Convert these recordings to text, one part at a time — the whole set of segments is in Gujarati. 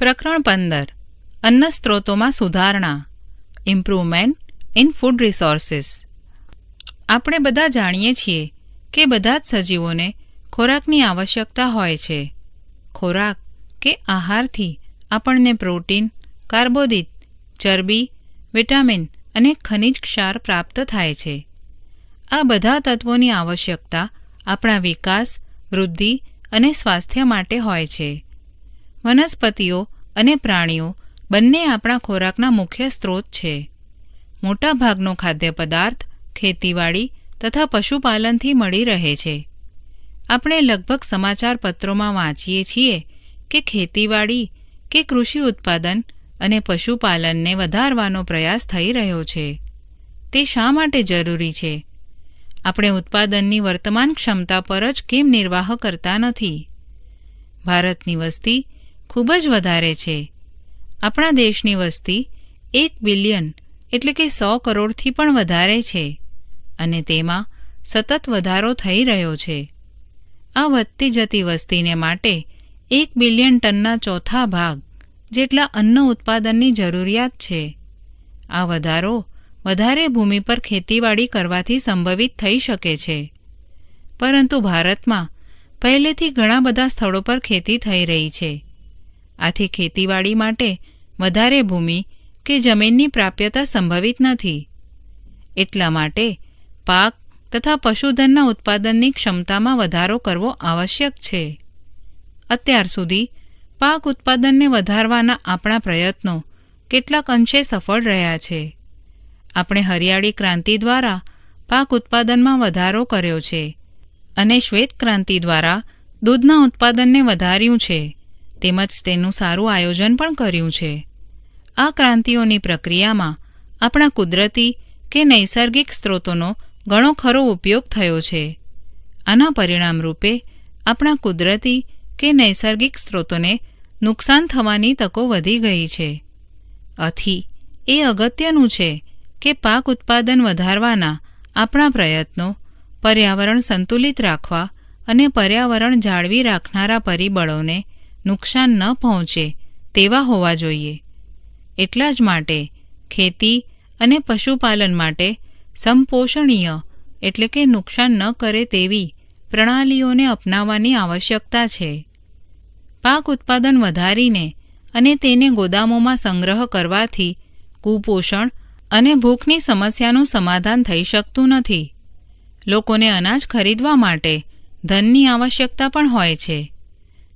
પ્રકરણ 15 અન્ન સ્ત્રોતોમાં સુધારણા ઇમ્પ્રુવમેન્ટ ઇન ફૂડ રિસોર્સિસ. આપણે બધા જાણીએ છીએ કે બધા જ સજીવોને ખોરાકની આવશ્યકતા હોય છે. ખોરાક કે આહારથી આપણને પ્રોટીન, કાર્બોદિત, ચરબી, વિટામિન અને ખનિજ ક્ષાર પ્રાપ્ત થાય છે. આ બધા તત્વોની આવશ્યકતા આપણા વિકાસ, વૃદ્ધિ અને સ્વાસ્થ્ય માટે હોય છે. વનસ્પતિઓ અને પ્રાણીઓ બંને આપણા ખોરાકના મુખ્ય સ્ત્રોત છે. મોટાભાગનો ખાદ્ય પદાર્થ ખેતીવાડી તથા પશુપાલનથી મળી રહે છે. આપણે લગભગ સમાચાર પત્રોમાં વાંચીએ છીએ કે ખેતીવાડી કે કૃષિ ઉત્પાદન અને પશુપાલનને વધારવાનો પ્રયાસ થઈ રહ્યો છે. તે શા માટે જરૂરી છે? આપણે ઉત્પાદનની વર્તમાન ક્ષમતા પર જ કેમ નિર્વાહ કરતા નથી? ભારતની વસ્તી ખૂબ જ વધારે છે. આપણા દેશની વસ્તી 1 બિલિયન એટલે કે 100 કરોડથી પણ વધારે છે અને તેમાં સતત વધારો થઈ રહ્યો છે. આ વધતી જતી વસ્તીને માટે 1 બિલિયન ટનના ચોથા ભાગ જેટલા અન્ન ઉત્પાદનની જરૂરિયાત છે. આ વધારો વધારે ભૂમિ પર ખેતીવાડી કરવાથી સંભવિત થઈ શકે છે. પરંતુ ભારતમાં પહેલેથી ઘણા બધા સ્થળો પર ખેતી થઈ રહી છે. આથી ખેતીવાડી માટે વધારે ભૂમિ કે જમીનની પ્રાપ્યતા સંભવિત નથી. એટલા માટે પાક તથા પશુધનના ઉત્પાદનની ક્ષમતામાં વધારો કરવો આવશ્યક છે. અત્યાર સુધી પાક ઉત્પાદનને વધારવાના આપણા પ્રયત્નો કેટલાક અંશે સફળ રહ્યા છે. આપણે હરિયાળી ક્રાંતિ દ્વારા પાક ઉત્પાદનમાં વધારો કર્યો છે અને શ્વેત ક્રાંતિ દ્વારા દૂધના ઉત્પાદનને વધાર્યું છે તેમજ તેનું સારું આયોજન પણ કર્યું છે. આ ક્રાંતિઓની પ્રક્રિયામાં આપણા કુદરતી કે નૈસર્ગિક સ્ત્રોતોનો ઘણો ખરો ઉપયોગ થયો છે. આના પરિણામ રૂપે આપણા કુદરતી કે નૈસર્ગિક સ્ત્રોતોને નુકસાન થવાની તકો વધી ગઈ છે. આથી એ અગત્યનું છે કે પાક ઉત્પાદન વધારવાના આપણા પ્રયત્નો પર્યાવરણ સંતુલિત રાખવા અને પર્યાવરણ જાળવી રાખનારા પરિબળોને નુકસાન ન પહોંચે તેવા હોવા જોઈએ. એટલા જ માટે ખેતી અને પશુપાલન માટે સમપોષણીય એટલે કે નુકસાન ન કરે તેવી પ્રણાલીઓને અપનાવવાની આવશ્યકતા છે. પાક ઉત્પાદન વધારીને અને તેને ગોદામોમાં સંગ્રહ કરવાથી કુપોષણ અને ભૂખની સમસ્યાનું સમાધાન થઈ શકતું નથી. લોકોને અનાજ ખરીદવા માટે ધનની આવશ્યકતા પણ હોય છે.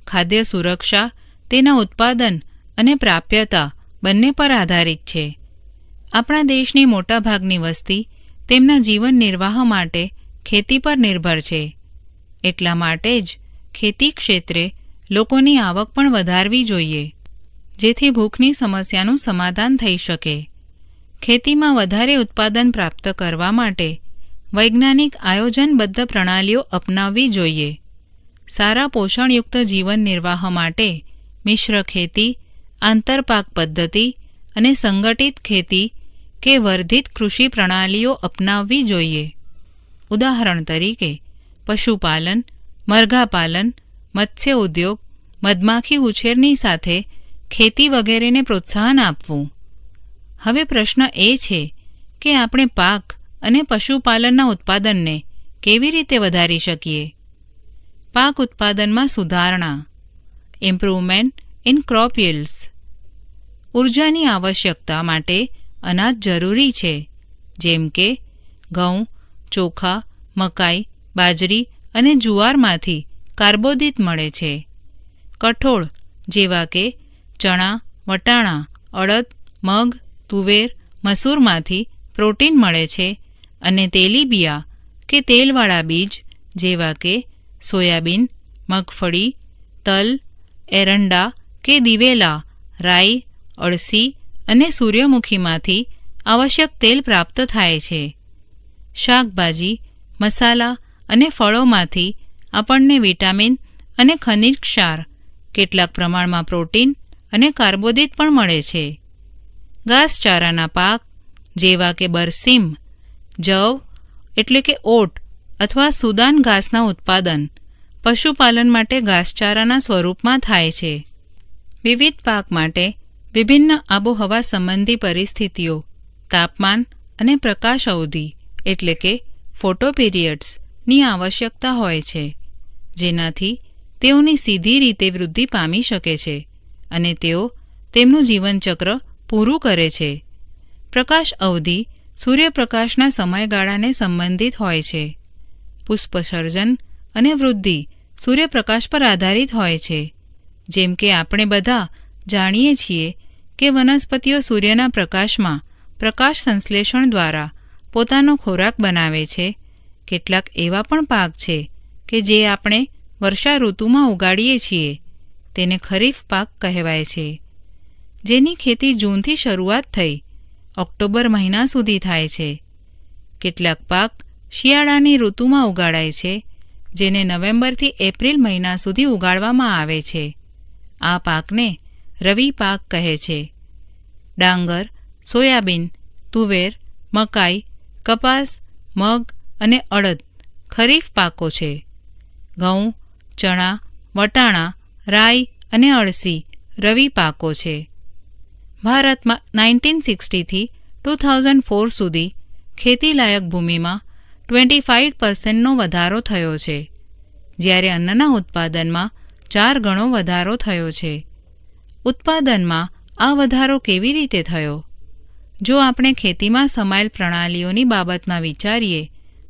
ખાદ્ય સુરક્ષા તેના ઉત્પાદન અને પ્રાપ્યતા બંને પર આધારિત છે. આપણા દેશની મોટાભાગની વસ્તી તેમના જીવન નિર્વાહ માટે ખેતી પર નિર્ભર છે. એટલા માટે જ ખેતી ક્ષેત્રે લોકોની આવક પણ વધારવી જોઈએ જેથી ભૂખની સમસ્યાનું સમાધાન થઈ શકે. ખેતીમાં વધારે ઉત્પાદન પ્રાપ્ત કરવા માટે વૈજ્ઞાનિક આયોજનબદ્ધ પ્રણાલીઓ અપનાવવી જોઈએ. સારા પોષણયુક્ત જીવન નિર્વાહ માટે મિશ્ર ખેતી, આંતરપાક પદ્ધતિ અને સંગઠિત ખેતી કે વર્ધિત કૃષિ પ્રણાલીઓ અપનાવવી જોઈએ. ઉદાહરણ તરીકે પશુપાલન, મરઘાપાલન, મત્સ્ય ઉદ્યોગ, મધમાખી ઉછેરની સાથે ખેતી વગેરેને પ્રોત્સાહન આપવું. હવે પ્રશ્ન એ છે કે આપણે પાક અને પશુપાલનના ઉત્પાદનને કેવી રીતે વધારી શકીએ? પાક ઉત્પાદનમાં સુધારણા ઇમ્પ્રુવમેન્ટ ઇન ક્રોપ યીલ્ડ્સ. ઉર્જાની આવશ્યકતા માટે અનાજ જરૂરી છે જેમ કે ઘઉં, ચોખા, મકાઈ, બાજરી અને જુવારમાંથી કાર્બોદિત મળે છે. કઠોળ જેવા કે ચણા, વટાણા, અડદ, મગ, તુવેર, મસૂરમાંથી પ્રોટીન મળે છે અને તેલીબિયા કે તેલવાળા બીજ જેવા કે સોયાબીન, મગફળી, તલ, એરંડા કે દિવેલા, રાઈ, અળસી અને સૂર્યમુખીમાંથી આવશ્યક તેલ પ્રાપ્ત થાય છે. શાકભાજી, મસાલા અને ફળોમાંથી આપણને વિટામિન અને ખનિજ ક્ષાર, કેટલાક પ્રમાણમાં પ્રોટીન અને કાર્બોદિત પણ મળે છે. ઘાસચારાના પાક જેવા કે બરસીમ, જવ એટલે કે ઓટ અથવા સુદાન ઘાસના ઉત્પાદન પશુપાલન માટે ઘાસચારાના સ્વરૂપમાં થાય છે. વિવિધ પાક માટે વિભિન્ન આબોહવા સંબંધી પરિસ્થિતિઓ, તાપમાન અને પ્રકાશ અવધિ એટલે કે ફોટોપિરિયડ્સની આવશ્યકતા હોય છે, જેનાથી તેઓની સીધી રીતે વૃદ્ધિ પામી શકે છે અને તેઓ તેમનું જીવનચક્ર પૂરું કરે છે. પ્રકાશ અવધિ સૂર્યપ્રકાશના સમયગાળાને સંબંધિત હોય છે. પુષ્પસર્જન અને વૃદ્ધિ સૂર્યપ્રકાશ પર આધારિત હોય છે. જેમ કે આપણે બધા જાણીએ છીએ કે વનસ્પતિઓ સૂર્યના પ્રકાશમાં પ્રકાશ સંશ્લેષણ દ્વારા પોતાનો ખોરાક બનાવે છે. કેટલાક એવા પણ પાક છે કે જે આપણે વર્ષા ઋતુમાં ઉગાડીએ છીએ, તેને ખરીફ પાક કહેવાય છે, જેની ખેતી જૂનથી શરૂઆત થઈ ઓક્ટોબર મહિના સુધી થાય છે. કેટલાક પાક શિયાળાની ઋતુમાં ઉગાડાય છે, જેને નવેમ્બરથી એપ્રિલ મહિના સુધી ઉગાડવામાં આવે છે. આ પાકને રવિ પાક કહે છે. ડાંગર, સોયાબીન, તુવેર, મકાઈ, કપાસ, મગ અને અડદ ખરીફ પાકો છે. ઘઉં, ચણા, વટાણા, રાઈ અને અળસી રવિ પાકો છે. ભારતમાં 1960થી 2004 સુધી ખેતીલાયક ભૂમિમાં 25% વધારો થયો છે, જ્યારે અન્નના ઉત્પાદનમાં 4 ગણો વધારો થયો છે. ઉત્પાદનમાં આ વધારો કેવી રીતે થયો? જો આપણે ખેતીમાં સમાયેલ પ્રણાલીઓની બાબતમાં વિચારીએ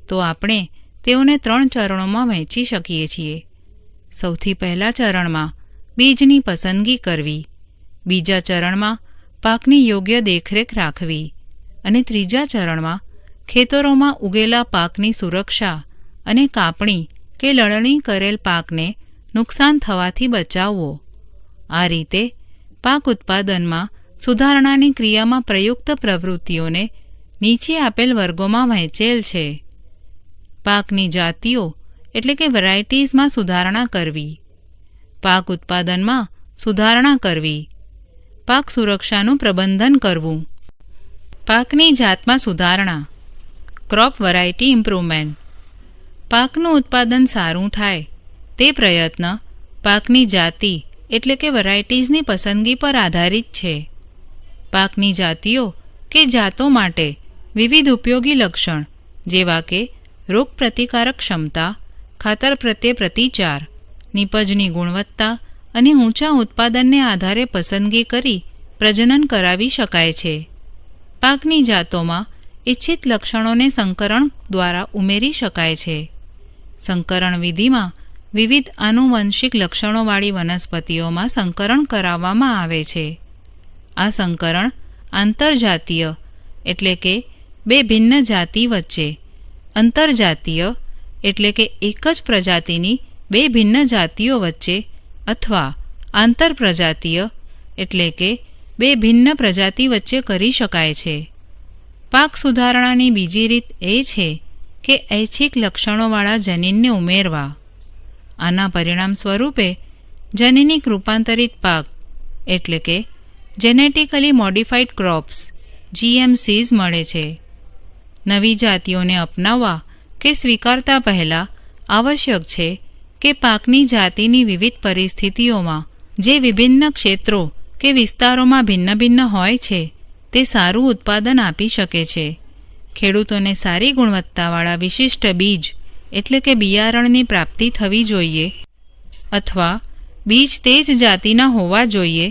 તો આપણે તેઓને 3 ચરણોમાં વહેંચી શકીએ છીએ. સૌથી પહેલા ચરણમાં બીજની પસંદગી કરવી, બીજા ચરણમાં પાકની યોગ્ય દેખરેખ રાખવી અને ત્રીજા ચરણમાં ખેતરોમાં ઉગેલા પાકની સુરક્ષા અને કાપણી કે લણણી કરેલ પાકને નુકસાન થવાથી બચાવવો. આ રીતે પાક ઉત્પાદનમાં સુધારણાની ક્રિયામાં પ્રયુક્ત પ્રવૃત્તિઓને નીચે આપેલ વર્ગોમાં વહેંચેલ છે. પાકની જાતિઓ એટલે કે વેરાયટીઝમાં સુધારણા કરવી, પાક ઉત્પાદનમાં સુધારણા કરવી, પાક સુરક્ષાનું પ્રબંધન કરવું. પાકની જાતમાં સુધારણા, ક્રોપ વેરાયટી ઇમ્પ્રુવમેન્ટ. પાકનું ઉત્પાદન સારું થાય તે પ્રયત્ન પાકની જાતિ એટલે કે વેરાયટીઝની પસંદગી પર આધારિત છે. પાકની જાતિઓ કે જાતો માટે વિવિધ ઉપયોગી લક્ષણ જેવા કે રોગ પ્રતિકારક ક્ષમતા, ખાતર પ્રત્યે પ્રતિચાર, નીપજની ગુણવત્તા અને ઊંચા ઉત્પાદનને આધારે પસંદગી કરી પ્રજનન કરાવી શકાય છે. પાકની જાતોમાં ઇચ્છિત લક્ષણોને સંકરણ દ્વારા ઉમેરી શકાય છે. સંકરણ વિધિમાં વિવિધ આનુવંશિક લક્ષણોવાળી વનસ્પતિઓમાં સંકરણ કરાવવામાં આવે છે. આ સંકરણ આંતરજાતીય એટલે કે બે ભિન્ન જાતિ વચ્ચે, અંતરજાતીય એટલે કે એક જ પ્રજાતિની બે ભિન્ન જાતિઓ વચ્ચે અથવા આંતરપ્રજાતીય એટલે કે બે ભિન્ન પ્રજાતિ વચ્ચે કરી શકાય છે. પાક સુધારણાની બીજી રીત એ છે કે ઐચ્છિક લક્ષણોવાળા જનીનને ઉમેરવા. આના પરિણામ સ્વરૂપે જનીનિક રૂપાંતરિત પાક એટલે કે જેનેટિકલી મોડિફાઈડ ક્રોપ્સ GMCs મળે છે. નવી જાતિઓને અપનાવવા કે સ્વીકારતા પહેલાં આવશ્યક છે કે પાકની જાતિની વિવિધ પરિસ્થિતિઓમાં જે વિભિન્ન ક્ષેત્રો કે વિસ્તારોમાં ભિન્ન ભિન્ન હોય છે તે સારું ઉત્પાદન આપી શકે છે. ખેડૂતોને સારી ગુણવત્તાવાળા વિશિષ્ટ બીજ એટલે કે બિયારણની પ્રાપ્તિ થવી જોઈએ અથવા બીજ તે જ જાતિના હોવા જોઈએ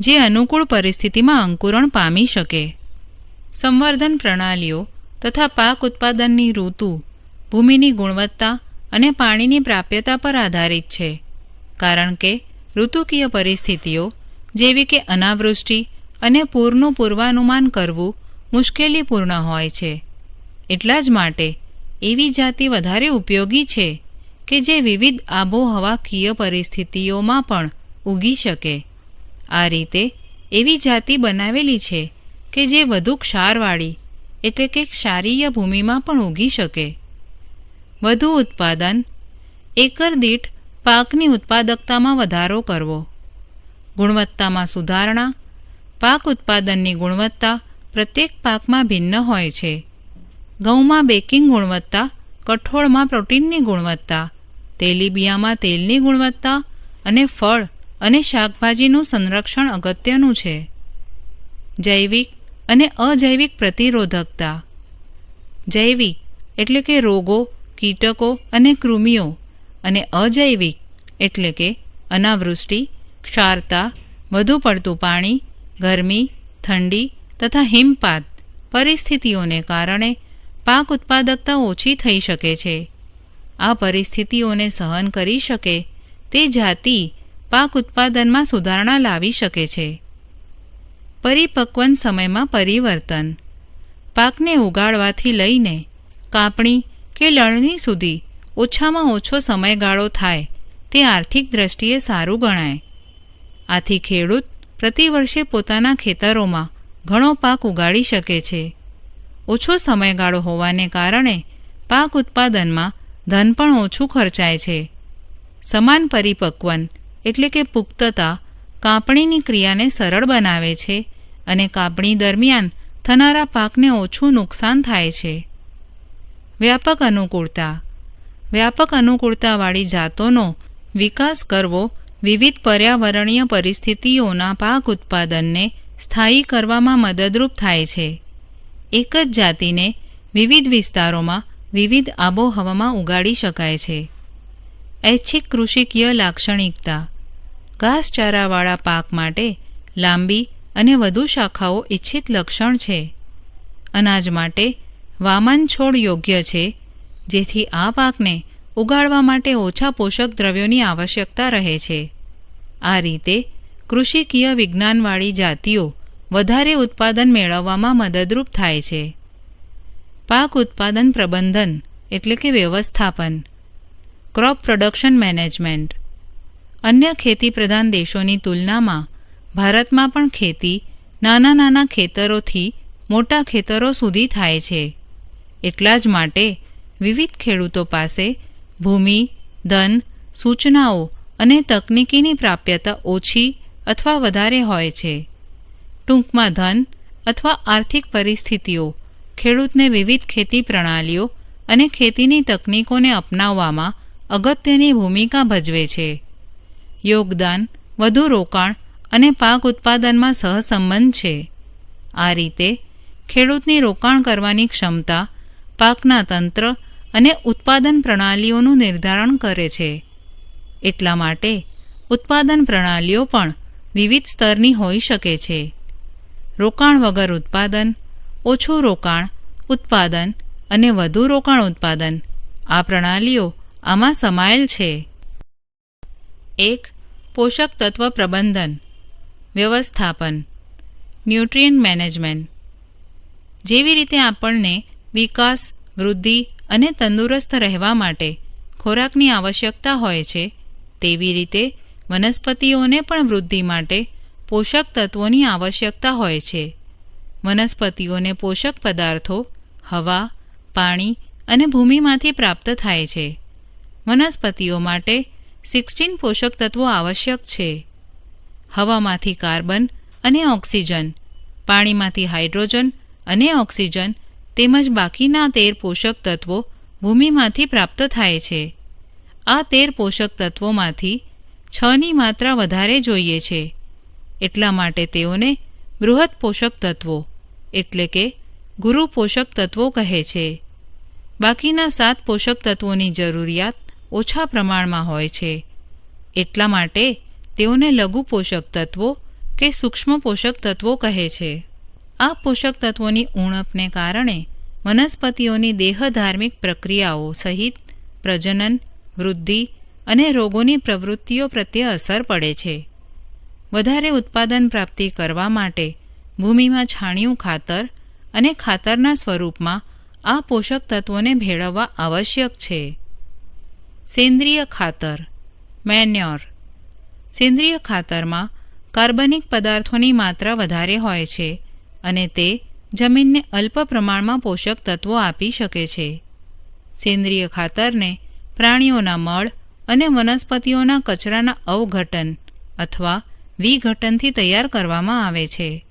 જે અનુકૂળ પરિસ્થિતિમાં અંકુરણ પામી શકે. સંવર્ધન પ્રણાલીઓ તથા પાક ઉત્પાદનની ઋતુ ભૂમિની ગુણવત્તા અને પાણીની પ્રાપ્યતા પર આધારિત છે, કારણ કે ઋતુકીય પરિસ્થિતિઓ જેવી કે અનાવૃષ્ટિ અને પૂરનું પૂર્વાનુમાન કરવું મુશ્કેલીપૂર્ણ હોય છે. એટલા જ માટે એવી જાતિ વધારે ઉપયોગી છે કે જે વિવિધ આબોહવાકીય પરિસ્થિતિઓમાં પણ ઉગી શકે. આ રીતે એવી જાતિ બનાવેલી છે કે જે વધુ ક્ષારવાળી એટલે કે ક્ષારીય ભૂમિમાં પણ ઉગી શકે. વધુ ઉત્પાદન, એકર દીઠ પાકની ઉત્પાદકતામાં વધારો કરવો. ગુણવત્તામાં સુધારણા. પાક ઉત્પાદનની ગુણવત્તા પ્રત્યેક પાકમાં ભિન્ન હોય છે. ઘઉંમાં બેકિંગ ગુણવત્તા, કઠોળમાં પ્રોટીનની ગુણવત્તા, તેલીબિયાંમાં તેલની ગુણવત્તા અને ફળ અને શાકભાજીનું સંરક્ષણ અગત્યનું છે. જૈવિક અને અજૈવિક પ્રતિરોધકતા. જૈવિક એટલે કે રોગો, કીટકો અને કૃમિઓ, અને અજૈવિક એટલે કે અનાવૃષ્ટિ, ક્ષારતા, વધુ પડતું પાણી, ગરમી, ઠંડી તથા હિમપાત પરિસ્થિતિઓને કારણે પાક ઉત્પાદકતા ઓછી થઈ શકે છે. આ પરિસ્થિતિઓને સહન કરી શકે તે જાતિ પાક ઉત્પાદનમાં સુધારણા લાવી શકે છે. પરિપક્વન સમયમાં પરિવર્તન. પાકને ઉગાડવાથી લઈને કાપણી કે લણણી સુધી ઓછામાં ઓછો સમયગાળો થાય તે આર્થિક દ્રષ્ટિએ સારું ગણાય. આથી ખેડૂત પ્રતિવર્ષે પોતાના ખેતરોમાં ઘણો પાક ઉગાડી શકે છે. ઓછો સમયગાળો હોવાને કારણે પાક ઉત્પાદનમાં ધન પણ ઓછું ખર્ચાય છે. સમાન પરિપક્વન એટલે કે પુખ્તતા કાપણીની ક્રિયાને સરળ બનાવે છે અને કાપણી દરમિયાન થનારા પાકને ઓછું નુકસાન થાય છે. વ્યાપક અનુકૂળતા. વ્યાપક અનુકૂળતાવાળી જાતોનો વિકાસ કરવો વિવિધ પર્યાવરણીય પરિસ્થિતિઓના પાક ઉત્પાદનને સ્થાયી કરવામાં મદદરૂપ થાય છે. એક જ જાતિને વિવિધ વિસ્તારોમાં વિવિધ આબોહવામાં ઉગાડી શકાય છે. ઐચ્છિક કૃષિકીય લાક્ષણિકતા. ઘાસચારાવાળા પાક માટે લાંબી અને વધુ શાખાઓ ઇચ્છિત લક્ષણ છે. અનાજ માટે વામન છોડ યોગ્ય છે, જેથી આ પાકને ઉગાડવા માટે ઓછા પોષક દ્રવ્યોની આવશ્યકતા રહે છે. આ રીતે કૃષિકીય વિજ્ઞાનવાળી જાતિઓ વધારે ઉત્પાદન મેળવવામાં મદદરૂપ થાય છે. પાક ઉત્પાદન પ્રબંધન એટલે કે વ્યવસ્થાપન. Crop production management. અન્ય ખેતી પ્રધાન દેશોની તુલનામાં ભારતમાં પણ ખેતી નાના નાના ખેતરોથી મોટા ખેતરો સુધી થાય છે. એટલા જ માટે વિવિધ ખેડૂતો પાસે ભૂમિ, ધન, સૂચનાઓ અને તકનીકીની પ્રાપ્યતા ઓછી અથવા વધારે હોય છે. ટૂંકમાં ધન અથવા આર્થિક પરિસ્થિતિઓ ખેડૂતને વિવિધ ખેતી પ્રણાલીઓ અને ખેતીની તકનીકોને અપનાવવામાં અગત્યની ભૂમિકા ભજવે છે. યોગદાન, વધુ રોકાણ અને પાક ઉત્પાદનમાં સહસંબંધ છે. આ રીતે ખેડૂતની રોકાણ કરવાની ક્ષમતા પાકના તંત્ર અને ઉત્પાદન પ્રણાલીઓનું નિર્ધારણ કરે છે. એટલા માટે ઉત્પાદન પ્રણાલીઓ પણ વિવિધ સ્તરની હોઈ શકે છે. રોકાણ વગર ઉત્પાદન, ઓછું રોકાણ ઉત્પાદન અને વધુ રોકાણ ઉત્પાદન, આ પ્રણાલીઓ આમાં સમાયેલ છે. 1. પોષક તત્વ પ્રબંધન વ્યવસ્થાપન. Nutrient management. જેવી રીતે આપણને વિકાસ, વૃદ્ધિ અને તંદુરસ્ત રહેવા માટે ખોરાકની આવશ્યકતા હોય છે, તેવી રીતે વનસ્પતિઓને પણ વૃદ્ધિ માટે પોષક તત્વોની આવશ્યકતા હોય છે. વનસ્પતિઓને પોષક પદાર્થો હવા, પાણી અને ભૂમિમાંથી પ્રાપ્ત થાય છે. વનસ્પતિઓ માટે 16 પોષક તત્વો આવશ્યક છે. હવામાંથી કાર્બન અને ઓક્સિજન, પાણીમાંથી હાઇડ્રોજન અને ઓક્સિજન તેમજ બાકીના 13 પોષક તત્વો ભૂમિમાંથી પ્રાપ્ત થાય છે. આ 13 પોષક તત્વોમાંથી 6ની માત્રા વધારે જોઈએ છે. એટલા માટે તેઓને બૃહદ પોષક તત્વો એટલે કે ગુરુ પોષક તત્વો કહે છે. બાકીના 7 પોષક તત્વોની જરૂરિયાત ઓછા પ્રમાણમાં હોય છે. એટલા માટે તેઓને લઘુ પોષક તત્વો કે સૂક્ષ્મ પોષક તત્વો કહે છે. આ પોષક તત્વોની ઉણપને કારણે વનસ્પતિઓની દેહધાર્મિક પ્રક્રિયાઓ સહિત પ્રજનન, વૃદ્ધિ અને રોગોની પ્રવૃત્તિઓ પ્રત્યે અસર પડે છે. વધારે ઉત્પાદન પ્રાપ્તિ કરવા માટે ભૂમિમાં છાણિયું ખાતર અને ખાતરના સ્વરૂપમાં આ પોષક તત્વોને ભેળવવા આવશ્યક છે. સેન્દ્રિય ખાતર મેન્યોર. સેન્દ્રિય ખાતરમાં કાર્બનિક પદાર્થોની માત્રા વધારે હોય છે અને તે જમીનને અલ્પ પ્રમાણમાં પોષક તત્વો આપી શકે છે. સેન્દ્રિય ખાતરને પ્રાણીઓના મળ અને વનસ્પતિઓના કચરાના અવઘટન અથવા વિઘટનથી તૈયાર કરવામાં આવે છે.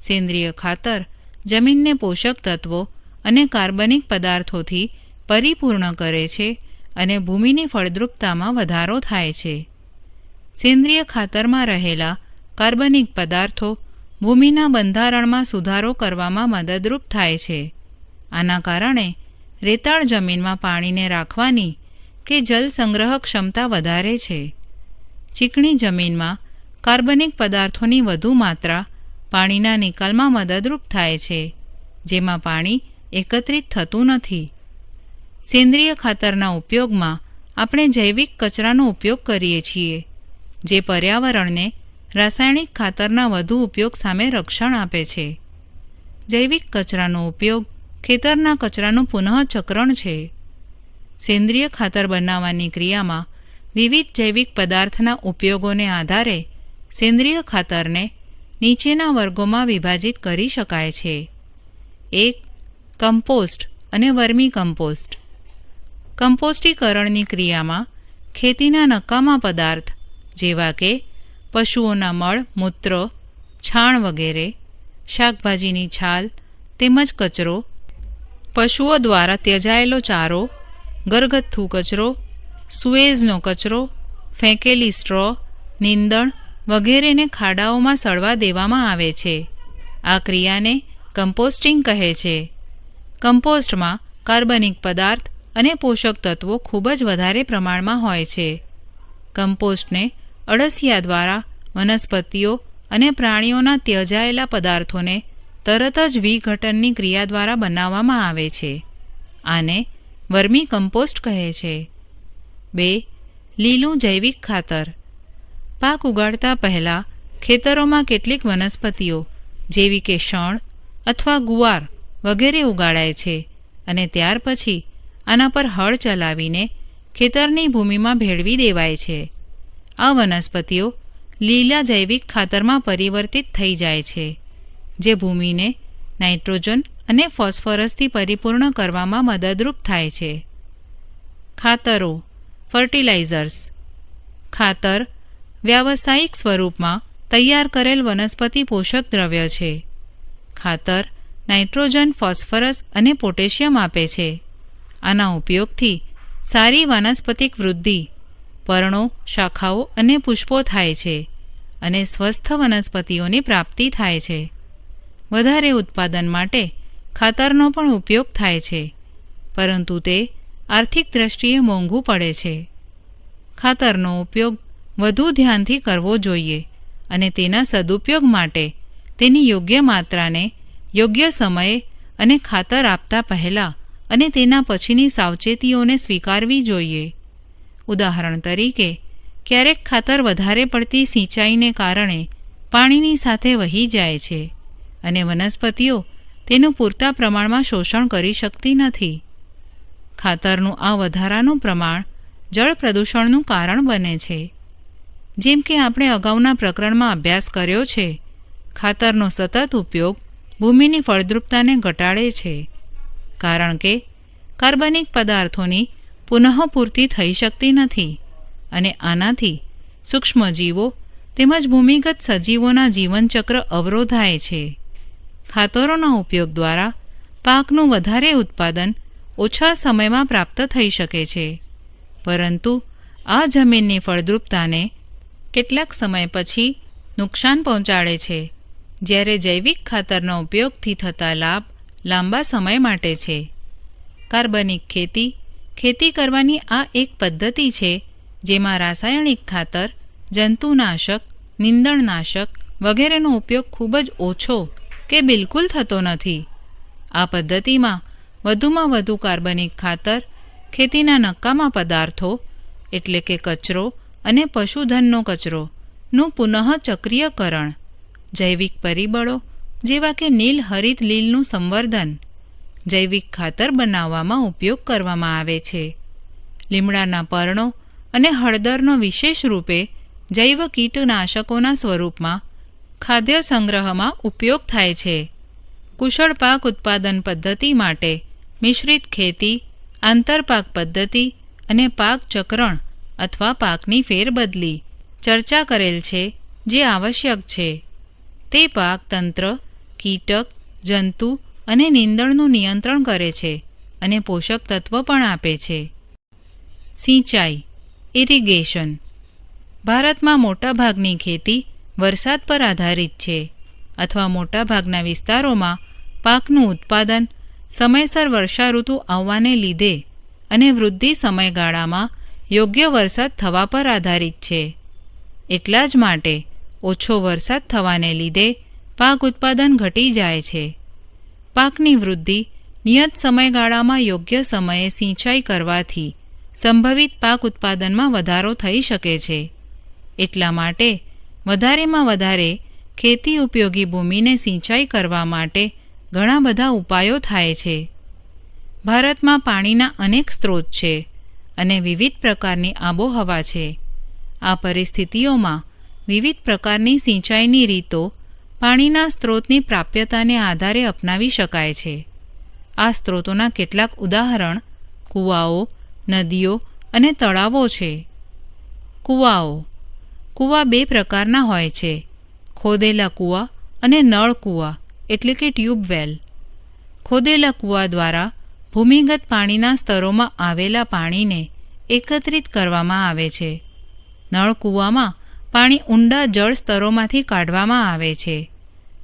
સેન્દ્રિય ખાતર જમીનને પોષક તત્વો અને કાર્બનિક પદાર્થોથી પરિપૂર્ણ કરે છે અને ભૂમિની ફળદ્રુપતામાં વધારો થાય છે. સેન્દ્રિય ખાતરમાં રહેલા કાર્બનિક પદાર્થો ભૂમિના બંધારણમાં સુધારો કરવામાં મદદરૂપ થાય છે. આના કારણે રેતાળ જમીનમાં પાણીને રાખવાની કે જલ સંગ્રહ ક્ષમતા વધારે છે. ચીકણી જમીનમાં કાર્બનિક પદાર્થોની વધુ માત્રા પાણીના નિકાલમાં મદદરૂપ થાય છે, જેમાં પાણી એકત્રિત થતું નથી. સેન્દ્રિય ખાતરના ઉપયોગમાં આપણે જૈવિક કચરાનો ઉપયોગ કરીએ છીએ, જે પર્યાવરણને રાસાયણિક ખાતરના વધુ ઉપયોગ સામે રક્ષણ આપે છે. જૈવિક કચરાનો ઉપયોગ ખેતરના કચરાનું પુનઃચક્રણ છે. સેન્દ્રિય ખાતર બનાવવાની ક્રિયામાં વિવિધ જૈવિક પદાર્થના ઉપયોગોને આધારે સેન્દ્રિય ખાતરને નીચેના વર્ગોમાં વિભાજિત કરી શકાય છે. 1. કમ્પોસ્ટ અને વર્મી કમ્પોસ્ટ. કમ્પોસ્ટીકરણની ક્રિયામાં ખેતીના નકામા પદાર્થ જેવા કે પશુઓના મળ, મૂત્ર, છાણ વગેરે, શાકભાજીની છાલ તેમજ કચરો, પશુઓ દ્વારા ત્યજાયેલો ચારો, ઘરગથ્થુ કચરો, સુએઝનો કચરો, ફેંકેલી સ્ટ્રો, નીંદણ વગેરેને ખાડાઓમાં સળવા દેવામાં આવે છે. આ ક્રિયાને કમ્પોસ્ટિંગ કહે છે. કમ્પોસ્ટમાં કાર્બનિક પદાર્થ અને પોષક તત્વો ખૂબ જ વધારે પ્રમાણમાં હોય છે. કમ્પોસ્ટને અળસિયા દ્વારા વનસ્પતિઓ અને પ્રાણીઓના ત્યજાયેલા પદાર્થોને તરત જ વિઘટનની ક્રિયા દ્વારા બનાવવામાં આવે છે. આને વર્મી કમ્પોસ્ટ કહે છે. 2. લીલું જૈવિક ખાતર. પાક ઉગાડતા પહેલાં ખેતરોમાં કેટલીક વનસ્પતિઓ જેવી કે શણ અથવા ગુવાર વગેરે ઉગાડાય છે અને ત્યાર પછી આના પર હળ ચલાવીને ખેતરની ભૂમિમાં ભેળવી દેવાય છે. આ વનસ્પતિઓ લીલા જૈવિક ખાતરમાં પરિવર્તિત થઈ જાય છે, જે ભૂમિને નાઇટ્રોજન અને ફોસ્ફરસથી પરિપૂર્ણ કરવામાં મદદરૂપ થાય છે. ખાતરો, ફર્ટિલાઇઝર્સ. ખાતર વ્યાવસાયિક સ્વરૂપમાં તૈયાર કરેલ વનસ્પતિ પોષક દ્રવ્ય છે. ખાતર નાઇટ્રોજન, ફોસ્ફરસ અને પોટેશિયમ આપે છે. આના ઉપયોગથી સારી વાનસ્પતિક વૃદ્ધિ, પર્ણો, શાખાઓ અને પુષ્પો થાય છે અને સ્વસ્થ વનસ્પતિઓની પ્રાપ્તિ થાય છે. વધારે ઉત્પાદન માટે ખાતરનો પણ ઉપયોગ થાય છે, પરંતુ તે આર્થિક દ્રષ્ટિએ મોંઘું પડે છે. ખાતરનો ઉપયોગ વધુ ધ્યાનથી કરવો જોઈએ અને તેના સદુપયોગ માટે તેની યોગ્ય માત્રાને યોગ્ય સમયે અને ખાતર આપતા પહેલાં અને તેના પછીની સાવચેતીઓને સ્વીકારવી જોઈએ. ઉદાહરણ તરીકે, ક્યારેક ખાતર વધારે પડતી સિંચાઈને કારણે પાણીની સાથે વહી જાય છે અને વનસ્પતિઓ તેનું પૂરતા પ્રમાણમાં શોષણ કરી શકતી નથી. ખાતરનું આ વધારાનું પ્રમાણ જળ પ્રદૂષણનું કારણ બને છે. જેમ કે આપણે અગાઉના પ્રકરણમાં અભ્યાસ કર્યો છે, ખાતરનો સતત ઉપયોગ ભૂમિની ફળદ્રુપતાને ઘટાડે છે, કારણ કે કાર્બનિક પદાર્થોની પુનઃપૂર્તિ થઈ શકતી નથી અને આનાથી સૂક્ષ્મજીવો તેમજ ભૂમિગત સજીવોના જીવનચક્ર અવરોધાય છે. ખાતરોના ઉપયોગ દ્વારા પાકનું વધારે ઉત્પાદન ઓછા સમયમાં પ્રાપ્ત થઈ શકે છે, પરંતુ આ જમીનની ફળદ્રુપતાને કેટલાક સમય પછી નુકસાન પહોંચાડે છે, જ્યારે જૈવિક ખાતરના ઉપયોગથી થતા લાભ લાંબા સમય માટે છે. કાર્બનિક ખેતી કરવાની આ એક પદ્ધતિ છે જેમાં રાસાયણિક ખાતર, જંતુનાશક, નીંદણનાશક વગેરેનો ઉપયોગ ખૂબ જ ઓછો કે બિલકુલ થતો નથી. આ પદ્ધતિમાં વધુમાં વધુ કાર્બનિક ખાતર, ખેતીના નકામા પદાર્થો એટલે કે કચરો અને પશુધનનો કચરોનું પુનઃચક્રીયકરણ, જૈવિક પરિબળો જેવા કે નીલ હરિત લીલનું સંવર્ધન જૈવિક ખાતર બનાવવામાં ઉપયોગ કરવામાં આવે છે. લીમડાના પર્ણો અને હળદરનો વિશેષ રૂપે જૈવ કીટનાશકોના સ્વરૂપમાં ખાદ્ય સંગ્રહમાં ઉપયોગ થાય છે. કુશળ પાક ઉત્પાદન પદ્ધતિ માટે મિશ્રિત ખેતી, આંતરપાક પદ્ધતિ અને પાક ચક્રણ અથવા પાકની ફેરબદલી ચર્ચા કરેલ છે, જે આવશ્યક છે. તે પાક તંત્ર, કીટક, જંતુ અને નીંદણનું નિયંત્રણ કરે છે અને પોષક તત્વ પણ આપે છે. સિંચાઈ, ઇરિગેશન. ભારતમાં મોટાભાગની ખેતી વરસાદ પર આધારિત છે, અથવા મોટાભાગના વિસ્તારોમાં પાકનું ઉત્પાદન સમયસર વર્ષાઋતુ આવવાને લીધે અને વૃદ્ધિ સમયગાળામાં યોગ્ય વરસાદ થવા પર આધારિત છે. એટલા જ માટે ઓછો વરસાદ થવાને લીધે પાક ઉત્પાદન ઘટી જાય છે. પાકની વૃદ્ધિ નિયત સમયગાળામાં યોગ્ય સમયે સિંચાઈ કરવાથી સંભવિત પાક ઉત્પાદનમાં વધારો થઈ શકે છે. એટલા માટે વધારેમાં વધારે ખેતી ઉપયોગી ભૂમિને સિંચાઈ કરવા માટે ઘણા બધા ઉપાયો થાય છે. ભારતમાં પાણીના અનેક સ્ત્રોત છે અને વિવિધ પ્રકારની આબોહવા છે. આ પરિસ્થિતિઓમાં વિવિધ પ્રકારની સિંચાઈની રીતો પાણીના સ્ત્રોતની પ્રાપ્યતાને આધારે અપનાવી શકાય છે. આ સ્ત્રોતોના કેટલાક ઉદાહરણ કૂવાઓ, નદીઓ અને તળાવો છે. કૂવાઓ. કૂવા બે પ્રકારના હોય છે: ખોદેલા કૂવા અને નળ કૂવા એટલે કે ટ્યુબવેલ. ખોદેલા કૂવા દ્વારા ભૂમિગત પાણીના સ્તરોમાં આવેલા પાણીને એકત્રિત કરવામાં આવે છે. નળ કૂવામાં પાણી ઊંડા જળ સ્તરોમાંથી કાઢવામાં આવે છે.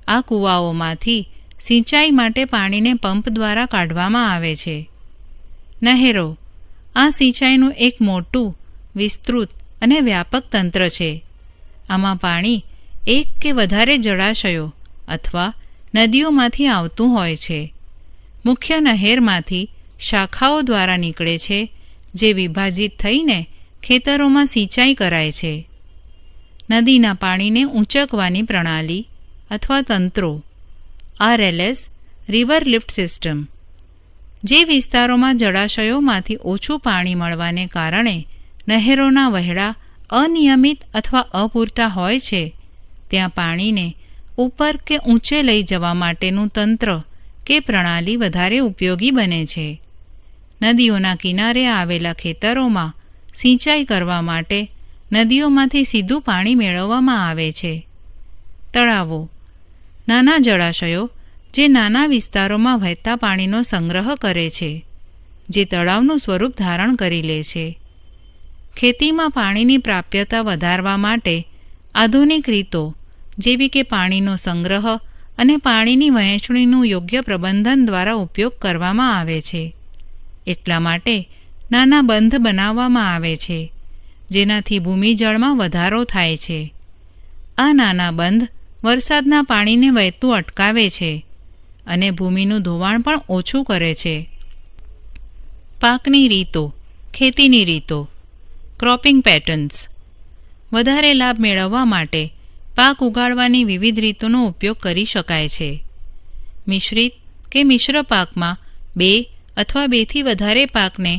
આ કૂવાઓમાંથી સિંચાઈ માટે પાણીને પંપ દ્વારા કાઢવામાં આવે છે. નહેરો. આ સિંચાઈનું એક મોટું, વિસ્તૃત અને વ્યાપક તંત્ર છે. આમાં પાણી એક કે વધારે જળાશયો અથવા નદીઓમાંથી આવતું હોય છે. મુખ્ય નહેરમાંથી શાખાઓ દ્વારા નીકળે છે, જે વિભાજિત થઈને ખેતરોમાં સિંચાઈ કરાય છે. નદીના પાણીને ઊંચકવાની પ્રણાલી અથવા તંત્રો RLS રિવર લિફ્ટ સિસ્ટમ. જે વિસ્તારોમાં જળાશયોમાંથી ઓછું પાણી મળવાને કારણે નહેરોના વહેડા અનિયમિત અથવા અપૂરતા હોય છે, ત્યાં પાણીને ઉપર કે ઊંચે લઈ જવા માટેનું તંત્ર કે પ્રણાલી વધારે ઉપયોગી બને છે. નદીઓના કિનારે આવેલા ખેતરોમાં સિંચાઈ કરવા માટે નદીઓમાંથી સીધું પાણી મેળવવામાં આવે છે. તળાવો. નાના જળાશયો જે નાના વિસ્તારોમાં વહેતા પાણીનો સંગ્રહ કરે છે, જે તળાવનું સ્વરૂપ ધારણ કરી લે છે. ખેતીમાં પાણીની પ્રાપ્યતા વધારવા માટે આધુનિક રીતો જેવી કે પાણીનો સંગ્રહ અને પાણીની વહેંચણીનું યોગ્ય પ્રબંધન દ્વારા ઉપયોગ કરવામાં આવે છે. એટલા માટે નાના બંધ બનાવવામાં આવે છે, જેનાથી ભૂમિજળમાં વધારો થાય છે. આ નાના બંધ વરસાદના પાણીને વહેતું અટકાવે છે અને ભૂમિનું ધોવાણ પણ ઓછું કરે છે. પાકની રીતો. ખેતીની રીતો. Cropping patterns. વધારે લાભ મેળવવા માટે પાક ઉગાડવાની વિવિધ રીતોનો ઉપયોગ કરી શકાય છે. મિશ્રિત કે મિશ્ર પાકમાં 2 અથવા 2 થી વધારે પાકને